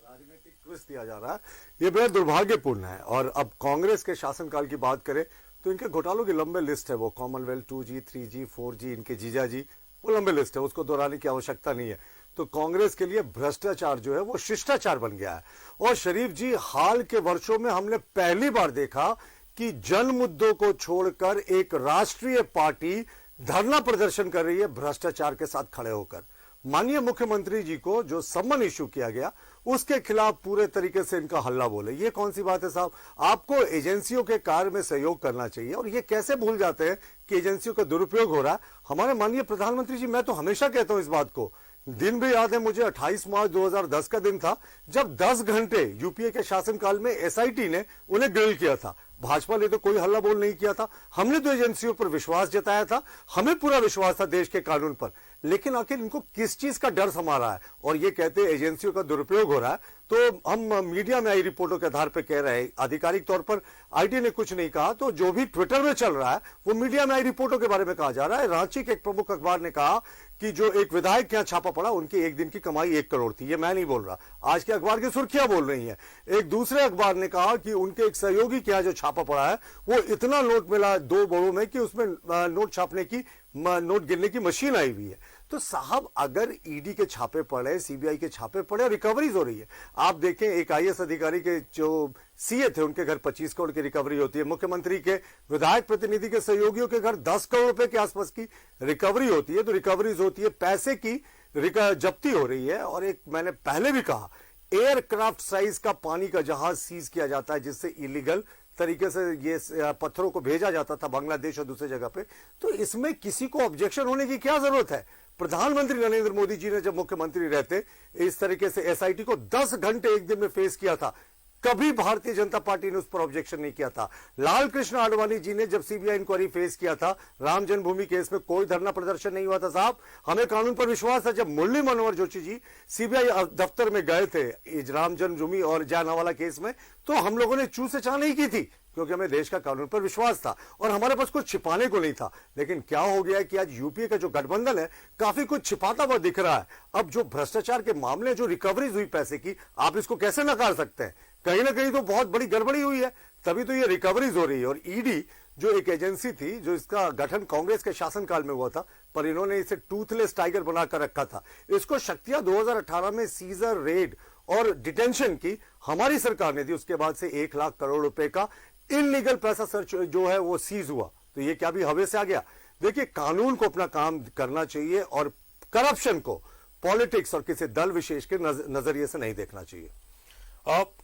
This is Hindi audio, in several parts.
राजनीतिक ट्विस्ट दिया जा रहा है, ये बेहद दुर्भाग्यपूर्ण है। और अब कांग्रेस के शासनकाल की बात करें तो इनके घोटालों की लंबे लिस्ट है। वो कॉमनवेल्थ 2G 3G 4G, इनके जीजाजी, वो लंबे लिस्ट है, उसको दोहराने की आवश्यकता नहीं है। तो कांग्रेस के लिए भ्रष्टाचार जो है वो शिष्टाचार बन गया है। और शरीफ जी, हाल के वर्षों में हमने पहली बार देखा कि जन मुद्दों को छोड़कर एक राष्ट्रीय पार्टी धरना प्रदर्शन कर रही है भ्रष्टाचार के साथ खड़े होकर। माननीय मुख्यमंत्री जी को जो सम्मन इश्यू किया गया उसके खिलाफ पूरे तरीके से इनका हल्ला बोले, ये कौन सी बात है साहब? आपको एजेंसियों के कार्य में सहयोग करना चाहिए और ये कैसे भूल जाते हैं कि एजेंसियों का दुरुपयोग हो रहा है। हमारे माननीय प्रधानमंत्री जी, मैं तो हमेशा कहता हूं इस बात को, दिन भी याद है मुझे, 28 मार्च 2010 का दिन था जब 10 घंटे यूपीए के शासनकाल में एसआईटी ने उन्हें ग्रिल किया था। भाजपा ने तो कोई हल्ला बोल नहीं किया था। हमने तो एजेंसियों पर विश्वास जताया था, हमें पूरा विश्वास था देश के कानून पर। लेकिन आखिर इनको किस चीज का डर समा रहा है? और ये कहते हैं एजेंसियों का दुरुपयोग हो रहा है। तो हम मीडिया में आई रिपोर्टों के आधार पर कह रहे हैं, आधिकारिक तौर पर आईटी ने कुछ नहीं कहा, तो जो भी ट्विटर में चल रहा है वो मीडिया में आई रिपोर्टों के बारे में कहा जा रहा है। रांची के एक प्रमुख अखबार ने कहा कि जो एक विधायक के यहाँ छापा पड़ा, उनकी एक दिन की कमाई 1 करोड़ थी। ये मैं नहीं बोल रहा, आज के अखबार की सुर्खियां बोल रही हैं। एक दूसरे अखबार ने कहा कि उनके एक सहयोगी के यहाँ जो छापा पड़ा है वो इतना नोट मिला 2 बोरों में कि उसमें नोट छापने की, नोट गिनने की मशीन आई हुई है। तो साहब, अगर ईडी के छापे पड़े, सीबीआई के छापे पड़े, रिकवरीज हो रही है। आप देखें, एक आईएएस अधिकारी के जो सीए थे उनके घर 25 करोड़ की रिकवरी होती है। मुख्यमंत्री के विधायक प्रतिनिधि के सहयोगियों के घर 10 करोड़ रुपए के आसपास की रिकवरी होती है। तो रिकवरीज होती है, पैसे की जब्ती हो रही है। और एक मैंने पहले भी कहा, एयरक्राफ्ट साइज का पानी का जहाज सीज किया जाता है जिससे इलीगल तरीके से ये पत्थरों को भेजा जाता था बांग्लादेश और दूसरी जगह पे। तो इसमें किसी को ऑब्जेक्शन होने की क्या जरूरत है? प्रधानमंत्री नरेंद्र मोदी जी ने जब मुख्यमंत्री रहते इस तरीके से एसआईटी को 10 घंटे एक दिन में फेस किया था, कभी भारतीय जनता पार्टी ने उस पर ऑब्जेक्शन नहीं किया था। लाल कृष्ण आडवाणी जी ने जब सीबीआई इंक्वायरी फेस किया था राम जन्मभूमि केस में, कोई धरना प्रदर्शन नहीं हुआ था। साहब, हमें कानून पर विश्वास था। जब मुरली मनोहर जोशी जी सीबीआई दफ्तर में गए थे राम जन्मभूमि और जानावाला केस में, तो हम लोगों ने चू से चाह नहीं की थी, क्योंकि हमें देश का कानून पर विश्वास था और हमारे पास कुछ छिपाने को नहीं था। लेकिन क्या हो गया है कि आज यूपीए का जो गठबंधन है काफी कुछ छिपाता हुआ दिख रहा है। अब जो भ्रष्टाचार के मामले, जो रिकवरीज हुई पैसे की, आप इसको कैसे नकार सकते हैं? कहीं ना कहीं तो बहुत बड़ी गड़बड़ी हुई है, तभी तो ये रिकवरीज हो रही है। और ईडी जो एक एजेंसी थी, जो इसका गठन कांग्रेस के शासनकाल में हुआ था, पर इन्होंने इसे टूथलेस टाइगर बनाकर रखा था। इसको शक्तियां 2018 में सीजर, रेड और डिटेंशन की हमारी सरकार ने दी। उसके बाद से 1 लाख करोड़ रुपए का इनलीगल पैसा सर्च जो है वो सीज हुआ। तो ये क्या भी हवे से आ गया? देखिए, कानून को अपना काम करना चाहिए और करप्शन को पॉलिटिक्स और किसी दल विशेष के नजरिए से नहीं देखना चाहिए।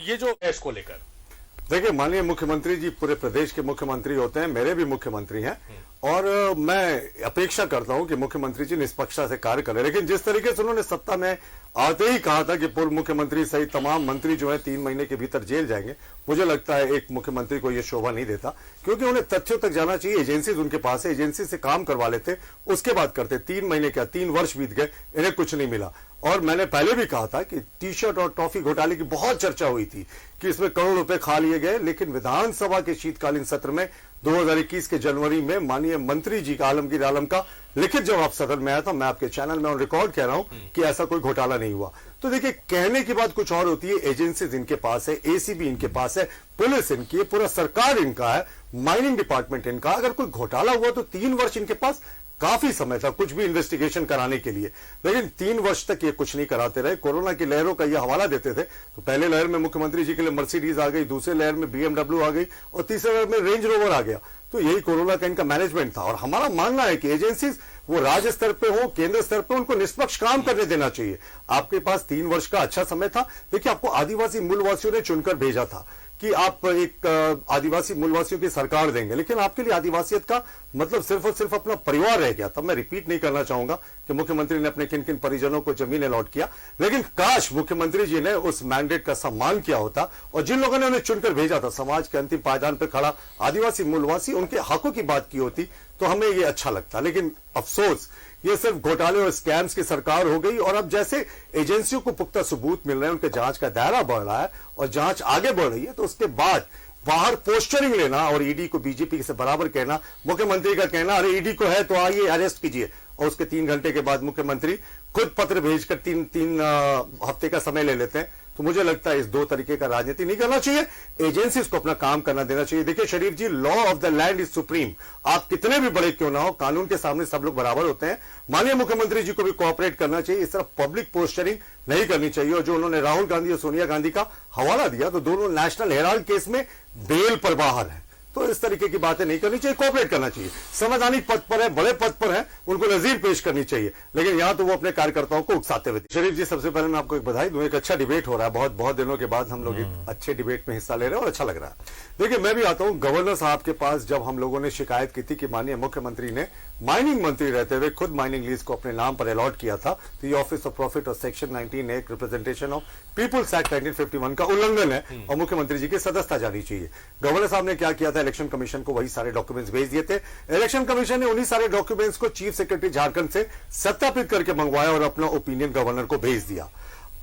ये जो देश को लेकर, देखिए, माननीय मुख्यमंत्री जी पूरे प्रदेश के मुख्यमंत्री होते हैं, मेरे भी मुख्यमंत्री हैं और मैं अपेक्षा करता हूं कि मुख्यमंत्री जी निष्पक्षता से कार्य करें। लेकिन जिस तरीके से उन्होंने सत्ता में आते ही कहा था कि पूर्व मुख्यमंत्री सहित तमाम मंत्री जो है 3 महीने के भीतर जेल जाएंगे, मुझे लगता है एक मुख्यमंत्री को यह शोभा नहीं देता, क्योंकि उन्हें तथ्यों तक जाना चाहिए। एजेंसीज उनके पास है, एजेंसी से काम करवा लेते, उसके बाद करते। 3 महीने क्या, 3 वर्ष बीत गए, इन्हें कुछ नहीं मिला। और मैंने पहले भी कहा था कि टी शर्ट और टॉफी घोटाले की बहुत चर्चा हुई थी कि इसमें करोड़ रुपए खा लिए गए। लेकिन विधानसभा के शीतकालीन सत्र में 2021 के जनवरी में माननीय मंत्री जी का, आलमगीर आलम का लिखित जवाब सदन में आया था। मैं आपके चैनल में ऑन रिकॉर्ड कह रहा हूं कि ऐसा कोई घोटाला नहीं हुआ। तो देखिए, कहने की बात कुछ और होती है, एजेंसीज इनके पास है, एसीबी इनके पास है, पुलिस इनकी है, पूरा सरकार इनका है, माइनिंग डिपार्टमेंट इनका। अगर कोई घोटाला हुआ तो 3 वर्ष इनके पास काफी समय था कुछ भी इन्वेस्टिगेशन कराने के लिए। लेकिन 3 वर्ष तक ये कुछ नहीं कराते रहे। कोरोना की लहरों का ये हवाला देते थे, तो पहले लहर में मुख्यमंत्री जी के लिए मर्सिडीज आ गई, दूसरे लहर में BMW आ गई और तीसरे लहर में रेंज रोवर आ गया। तो यही कोरोना का इनका मैनेजमेंट था। और हमारा मानना है कि एजेंसीज वो राज्य स्तर पे हो, केंद्र स्तर पे, उनको निष्पक्ष काम करने देना चाहिए। आपके पास 3 वर्ष का अच्छा समय था। देखिए, आपको आदिवासी मूलवासियों ने चुनकर भेजा था कि आप एक आदिवासी मूलवासियों की सरकार देंगे, लेकिन आपके लिए आदिवासियत का मतलब सिर्फ और सिर्फ अपना परिवार रह गया। तब मैं रिपीट नहीं करना चाहूंगा कि मुख्यमंत्री ने अपने किन किन परिजनों को जमीन अलॉट किया, लेकिन काश मुख्यमंत्री जी ने उस मैंडेट का सम्मान किया होता और जिन लोगों ने उन्हें चुनकर भेजा था, समाज के अंतिम पायदान पर खड़ा आदिवासी मूलवासी, उनके हकों की बात की होती तो हमें ये अच्छा लगता। लेकिन अफसोस, ये सिर्फ घोटाले और स्कैम्स की सरकार हो गई। और अब जैसे एजेंसियों को पुख्ता सबूत मिल रहे हैं, उनके जांच का दायरा बढ़ रहा है और जांच आगे बढ़ रही है, तो उसके बाद बाहर पोस्टरिंग लेना और ईडी को बीजेपी से बराबर कहना, मुख्यमंत्री का कहना अरे ईडी को है तो आइए अरेस्ट कीजिए, और उसके 3 घंटे के बाद मुख्यमंत्री खुद पत्र भेजकर तीन तीन हफ्ते का समय ले लेते हैं। तो मुझे लगता है इस दो तरीके का राजनीति नहीं करना चाहिए, एजेंसीज को अपना काम करना देना चाहिए। देखिए Sharif ji, law of the land is supreme. आप कितने भी बड़े क्यों ना हो, कानून के सामने सब लोग बराबर होते हैं। माननीय मुख्यमंत्री जी को भी कोऑपरेट करना चाहिए, इस तरह पब्लिक पोस्टरिंग नहीं करनी चाहिए। और जो उन्होंने राहुल गांधी और सोनिया गांधी का हवाला दिया, तो दोनों नेशनल हेराल्ड केस में बेल पर बाहर है। तो इस तरीके की बातें नहीं करनी चाहिए, कोऑपरेट करना चाहिए। संवैधानिक पद पर है, बड़े पद पर है, उनको नजीर पेश करनी चाहिए, लेकिन यहां तो वो अपने कार्यकर्ताओं को उकसाते हुए। शरीफ जी, सबसे पहले मैं आपको एक बधाई दूं, एक अच्छा डिबेट हो रहा है। बहुत बहुत दिनों के बाद हम लोग एक अच्छे डिबेट में हिस्सा ले रहे हैं और अच्छा लग रहा है। देखिए, मैं भी आता हूं गवर्नर साहब के पास, जब हम लोगों ने शिकायत की थी कि माननीय मुख्यमंत्री ने माइनिंग मंत्री रहते हुए खुद माइनिंग लीज को अपने नाम पर अलॉट किया था, तो ये ऑफिस ऑफ प्रॉफिट और सेक्शन 19 एक रिप्रेजेंटेशन ऑफ पीपुल्स एक्ट 1951 का उल्लंघन है और मुख्यमंत्री जी की सदस्यता जानी चाहिए। गवर्नर साहब ने क्या किया था, इलेक्शन कमीशन को वही सारे डॉक्यूमेंट्स भेज दिए थे। इलेक्शन कमीशन ने उन्हीं सारे डॉक्यूमेंट्स को चीफ सेक्रेटरी झारखंड से सत्यापित करके मंगवाया और अपना ओपिनियन गवर्नर को भेज दिया।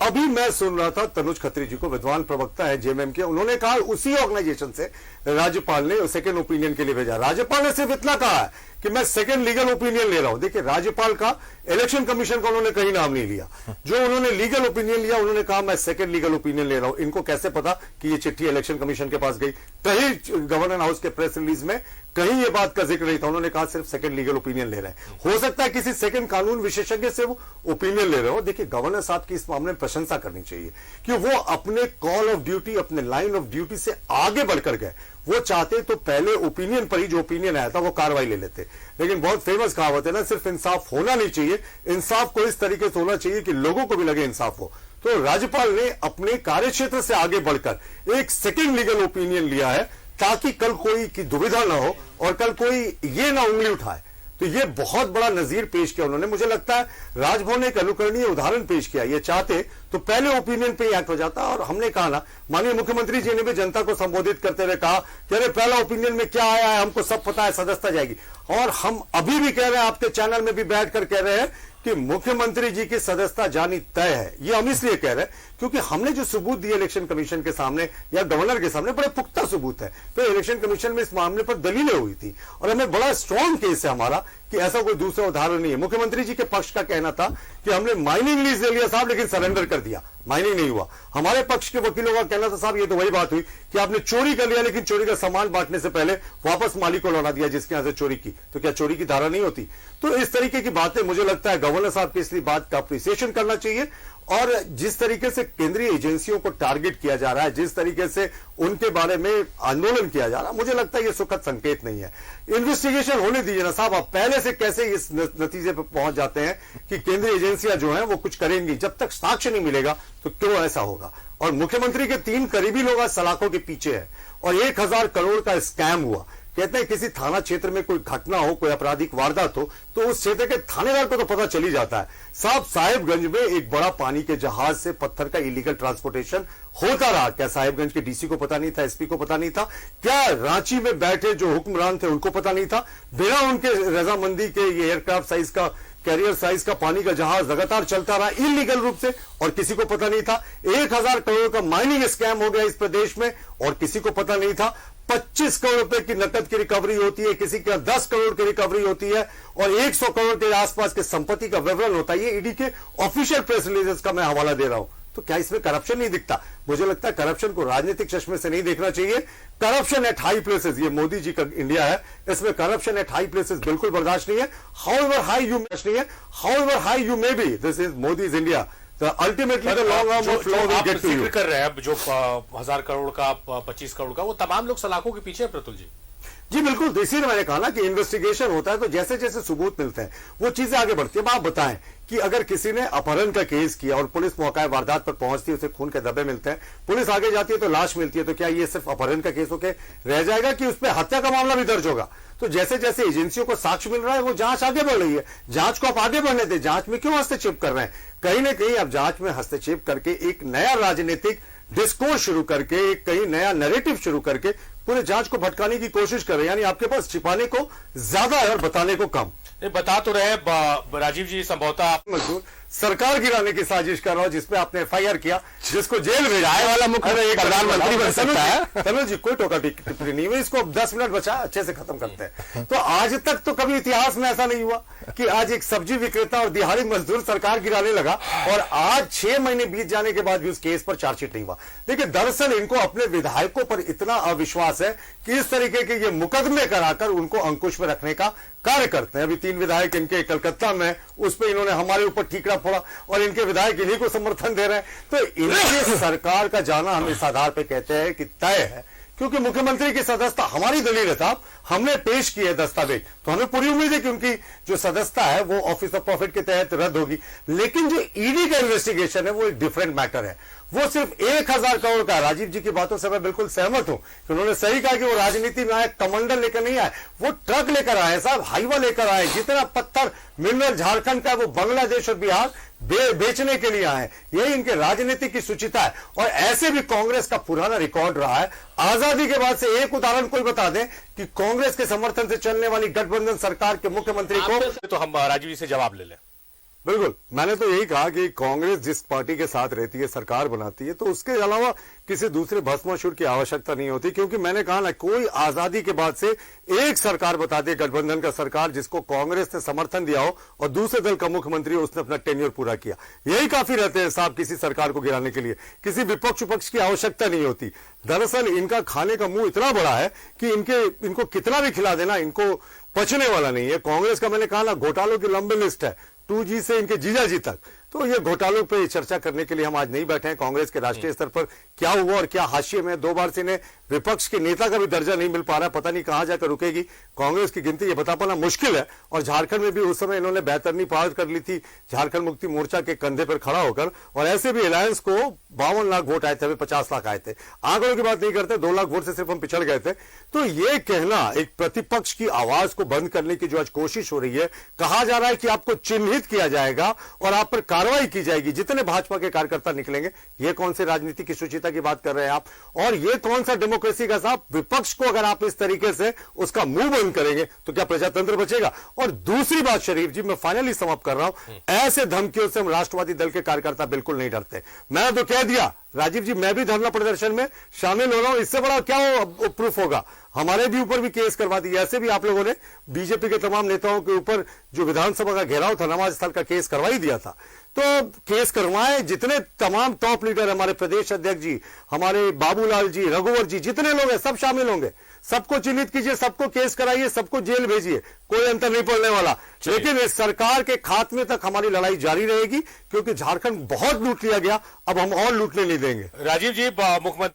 अभी मैं सुन रहा था तनुज खत्री जी को, विद्वान प्रवक्ता है जेएमएम के, उन्होंने कहा उसी ऑर्गेनाइजेशन से राज्यपाल ने सेकंड ओपिनियन के लिए भेजा। राज्यपाल ने सिर्फ इतना कहा है कि मैं सेकंड लीगल ओपिनियन ले रहा हूं। देखिए, राज्यपाल का इलेक्शन कमीशन का उन्होंने कहीं नाम नहीं लिया। जो उन्होंने लीगल ओपिनियन लिया, उन्होंने कहा मैं सेकंड लीगल ओपिनियन ले रहा हूं। इनको कैसे पता कि ये चिट्ठी इलेक्शन कमीशन के पास गई? कहीं गवर्नर हाउस के प्रेस रिलीज में कहीं ये बात का जिक्र नहीं था। उन्होंने कहा सिर्फ सेकंड लीगल ओपिनियन ले रहे हैं। हो सकता है किसी सेकंड कानून विशेषज्ञ से वो ओपिनियन ले रहे हो। देखिए, गवर्नर साहब की इस मामले में प्रशंसा करनी चाहिए कि वो अपने कॉल ऑफ ड्यूटी, अपने लाइन ऑफ ड्यूटी से आगे बढ़कर गए। वो चाहते तो पहले ओपिनियन पर ही जो ओपिनियन आया था वो कार्रवाई ले लेते, लेकिन बहुत फेमस कहावत है ना, सिर्फ इंसाफ होना नहीं चाहिए, इंसाफ को इस तरीके से होना चाहिए कि लोगों को भी लगे इंसाफ हो। तो राज्यपाल ने अपने कार्यक्षेत्र से आगे बढ़कर एक सेकंड लीगल ओपिनियन लिया है, ताकि कल कोई की दुविधा ना हो और कल कोई ये ना उंगली उठाए। तो ये बहुत बड़ा नजीर पेश किया उन्होंने। मुझे लगता है राजभवन ने एक अनुकरणीय उदाहरण पेश किया। ये चाहते तो पहले ओपिनियन पे ही एक्ट हो जाता। और हमने कहा ना, माननीय मुख्यमंत्री जी ने भी जनता को संबोधित करते हुए कहा कि अरे पहला ओपिनियन में क्या आया है हमको सब पता है, सदस्यता जाएगी। और हम अभी भी कह रहे हैं, आपके चैनल में भी बैठकर कह रहे हैं कि मुख्यमंत्री जी की सदस्यता जानी तय है। ये हम इसलिए कह रहे हैं क्योंकि हमने जो सबूत दिए इलेक्शन कमीशन के सामने या गवर्नर के सामने, बड़े पुख्ता सबूत है। तो इलेक्शन कमीशन में इस मामले पर दलीलें हुई थी और हमें बड़ा स्ट्रॉन्ग केस है हमारा कि ऐसा कोई दूसरा उदाहरण नहीं है। मुख्यमंत्री जी के पक्ष का कहना था कि हमने माइनिंग लीज ले लिया साहब, लेकिन सरेंडर कर दिया, माइनिंग नहीं हुआ। हमारे पक्ष के वकीलों का कहना था साहब ये तो वही बात हुई कि आपने चोरी कर लिया, लेकिन चोरी का सामान बांटने से पहले वापस मालिक को लौटा दिया जिसके यहां से चोरी की। तो क्या चोरी की धारा नहीं होती? तो इस तरीके की बातें मुझे लगता है गवर्नर साहब की इसलिए बात का अप्रिसिएशन करना चाहिए। और जिस तरीके से केंद्रीय एजेंसियों को टारगेट किया जा रहा है, जिस तरीके से उनके बारे में आंदोलन किया जा रहा है, मुझे लगता है यह सुखद संकेत नहीं है। इन्वेस्टिगेशन होने दीजिए ना साहब। आप पहले से कैसे इस नतीजे पर पहुंच जाते हैं कि केंद्रीय एजेंसियां जो हैं वो कुछ करेंगी? जब तक साक्ष्य नहीं मिलेगा तो क्यों ऐसा होगा? और मुख्यमंत्री के 3 करीबी लोग आज सलाखों के पीछे है और 1000 करोड़ का स्कैम हुआ। कहते हैं किसी थाना क्षेत्र में कोई घटना हो, कोई आपराधिक वारदात हो, तो उस क्षेत्र के थानेदार को तो पता चल ही जाता है। साहब, साहिबगंज में एक बड़ा पानी के जहाज से पत्थर का इलीगल ट्रांसपोर्टेशन होता रहा। क्या साहिबगंज के डीसी को पता नहीं था? एसपी को पता नहीं था? क्या रांची में बैठे जो हुक्मरान थे उनको पता नहीं था? बिना उनके रजामंदी के ये एयरक्राफ्ट साइज का, कैरियर साइज का पानी का जहाज लगातार चलता रहा इलीगल रूप से और किसी को पता नहीं था। 1000 करोड़ का माइनिंग स्कैम हो गया इस प्रदेश में और किसी को पता नहीं था। 25 करोड़ रुपए की नकद की रिकवरी होती है, किसी का 10 करोड़ की रिकवरी होती है और 100 करोड़ के आसपास के संपत्ति का विवरण होता है। ये ईडी के ऑफिशियल प्रेस रिलीजेस का मैं हवाला दे रहा हूं। तो क्या इसमें करप्शन नहीं दिखता? मुझे लगता है करप्शन को राजनीतिक चश्मे से नहीं देखना चाहिए। करप्शन एट हाई प्लेसेस, ये मोदी जी का इंडिया है, इसमें करप्शन एट हाई प्लेसेस बिल्कुल बर्दाश्त नहीं है। हाउएवर हाई यू नहीं है, however high you may be, this is Modi's India. Ultimately the long arm of law will get to you. कर रहे हैं जो 1000 करोड़ का, 25 करोड़ का, वो तमाम लोग सलाखों के पीछे है प्रतुल जी। जी बिल्कुल, इसीलिए मैंने कहा ना कि इन्वेस्टिगेशन होता है तो जैसे जैसे सबूत मिलते हैं वो चीजें आगे बढ़ती है। आप बताएं कि अगर किसी ने अपहरण का केस किया और पुलिस मौका वारदात पर पहुंचती है, उसे खून के धब्बे मिलते हैं, पुलिस आगे जाती है तो लाश मिलती है, तो क्या ये सिर्फ अपहरण का केस होकर रह जाएगा कि उस पर हत्या का मामला भी दर्ज होगा? तो जैसे जैसे एजेंसियों को साक्ष्य मिल रहा है वो जांच आगे बढ़ रही है। जांच को आप आगे बढ़ने दें, जांच में क्यों हस्तक्षेप कर रहे हैं? कहीं ना कहीं आप जांच में हस्तक्षेप करके एक नया राजनीतिक डिस्कोर्स शुरू करके, एक कहीं नया नैरेटिव शुरू करके पूरे जांच को भटकाने की कोशिश कर रहे हैं। यानी आपके पास छिपाने को ज्यादा है और बताने को कम। बता तो रहे राजीव जी संभवतः मजदूर सरकार गिराने की साजिश कर रहा हूं, जिसपे आपने FIR किया, जिसको जेल भेजा वाला मुख्य प्रधानमंत्री बन सकता है। तनुज जी कोई टोका टिप्पणी नहीं हुई, इसको 10 मिनट बचा, अच्छे से खत्म करते हैं। तो आज तक तो कभी इतिहास में ऐसा नहीं हुआ कि आज एक सब्जी विक्रेता और दिहाड़ी मजदूर सरकार गिराने लगा और आज 6 महीने बीत जाने के बाद भी उस केस पर चार्जशीट नहीं हुआ। देखिए, दरअसल इनको अपने विधायकों पर इतना अविश्वास है कि इस तरीके के ये मुकदमे कराकर उनको अंकुश में रखने का कार्य करते हैं। अभी 3 विधायक इनके कलकत्ता में, उस पर इन्होंने हमारे ऊपर ठीकरा फोड़ा और इनके विधायक इन्हीं को समर्थन दे रहे हैं। तो इनके सरकार का जाना हम इस आधार पर कहते हैं कि तय है, क्योंकि मुख्यमंत्री की सदस्यता हमारी दलील है साहब, हमने पेश किए दस्तावेज, तो हमें पूरी उम्मीद है कि उनकी जो सदस्यता है वो ऑफिस ऑफ प्रॉफिट के तहत रद्द होगी। लेकिन जो ईडी का इन्वेस्टिगेशन है वो एक डिफरेंट मैटर है, वो सिर्फ 1000 करोड़ का। राजीव जी की बातों से मैं बिल्कुल सहमत हूं कि उन्होंने सही कहा कि वो राजनीति में आए, कमंडल लेकर नहीं आए, वो ट्रक लेकर आए साहब, हाईवा लेकर आए। जितना पत्थर मिनरल झारखंड का वो बांग्लादेश और बिहार बेचने के लिए आए। यही इनके राजनीति की सुचिता है। और ऐसे भी कांग्रेस का पुराना रिकॉर्ड रहा है। आजादी के बाद से एक उदाहरण कोई बता दें कि कांग्रेस के समर्थन से चलने वाली गठबंधन सरकार के मुख्यमंत्री को। तो हम राजीव जी से जवाब ले लें। बिल्कुल, मैंने तो यही कहा कि कांग्रेस जिस पार्टी के साथ रहती है, सरकार बनाती है, तो उसके अलावा किसी दूसरे भस्मासुर की आवश्यकता नहीं होती। क्योंकि मैंने कहा ना, कोई आजादी के बाद से एक सरकार बता दे, गठबंधन का सरकार, जिसको कांग्रेस ने समर्थन दिया हो और दूसरे दल का मुख्यमंत्री हो, उसने अपना टेन्योर पूरा किया। यही काफी रहते हैं साहब किसी सरकार को गिराने के लिए। किसी विपक्ष की आवश्यकता नहीं होती। दरअसल इनका खाने का मुंह इतना बड़ा है कि इनको कितना भी खिला देना इनको पचने वाला नहीं है। कांग्रेस का मैंने कहा ना, घोटालों की लंबी लिस्ट है, 2G से इनके जीजा जी तक। तो ये घोटालों पे चर्चा करने के लिए हम आज नहीं बैठे हैं। कांग्रेस के राष्ट्रीय स्तर पर क्या हुआ और क्या हाशिए में, 2 बार से इन्हें विपक्ष के नेता का भी दर्जा नहीं मिल पा रहा, पता नहीं कहां जाकर रुकेगी कांग्रेस की गिनती, ये बता पाना मुश्किल है। और झारखंड में भी उस समय इन्होंने बेहतरनी पार कर ली थी, झारखंड मुक्ति मोर्चा के कंधे पर खड़ा होकर। और ऐसे भी अलायंस को 52 लाख वोट आए थे, 50 लाख आए थे। आंकड़ों की बात नहीं करते, 2 लाख वोट से सिर्फ हम पिछड़ गए थे। तो ये कहना, एक प्रतिपक्ष की आवाज को बंद करने की जो आज कोशिश हो रही है, कहा जा रहा है कि आपको चिन्हित किया जाएगा और आप पर कार्रवाई की जाएगी जितने भाजपा के कार्यकर्ता निकलेंगे। ये कौन से राजनीति की शुचिता की बात कर रहे हैं आप? और ये कौन सा डेमोक्रेसी का साहब? विपक्ष को अगर आप इस तरीके से उसका मुंह बंद करेंगे तो क्या प्रजातंत्र बचेगा? और दूसरी बात शरीफ जी, मैं फाइनली समाप्त कर रहा हूं, ऐसे धमकियों से हम राष्ट्रवादी दल के कार्यकर्ता बिल्कुल नहीं डरते। मैंने तो कह दिया राजीव जी, मैं भी धरना प्रदर्शन में शामिल हो रहा हूं, इससे बड़ा क्या प्रूफ होगा? हमारे भी ऊपर भी केस करवा दी। ऐसे भी आप लोगों ने बीजेपी के तमाम नेताओं के ऊपर जो विधानसभा का घेराव था, नमाज स्थल का केस करवा ही दिया था। तो केस करवाएं, जितने तमाम टॉप लीडर, हमारे प्रदेश अध्यक्ष जी, हमारे बाबूलाल जी, रघुवर जी, जितने लोग हैं सब शामिल होंगे। सबको चिन्हित कीजिए, सबको केस कराइए, सबको जेल भेजिए, कोई अंतर नहीं पड़ने वाला। लेकिन इस सरकार के खात्मे तक हमारी लड़ाई जारी रहेगी, क्योंकि झारखंड बहुत लूट लिया गया, अब हम और लूटने नहीं देंगे। राजीव जी, मुख्यमंत्री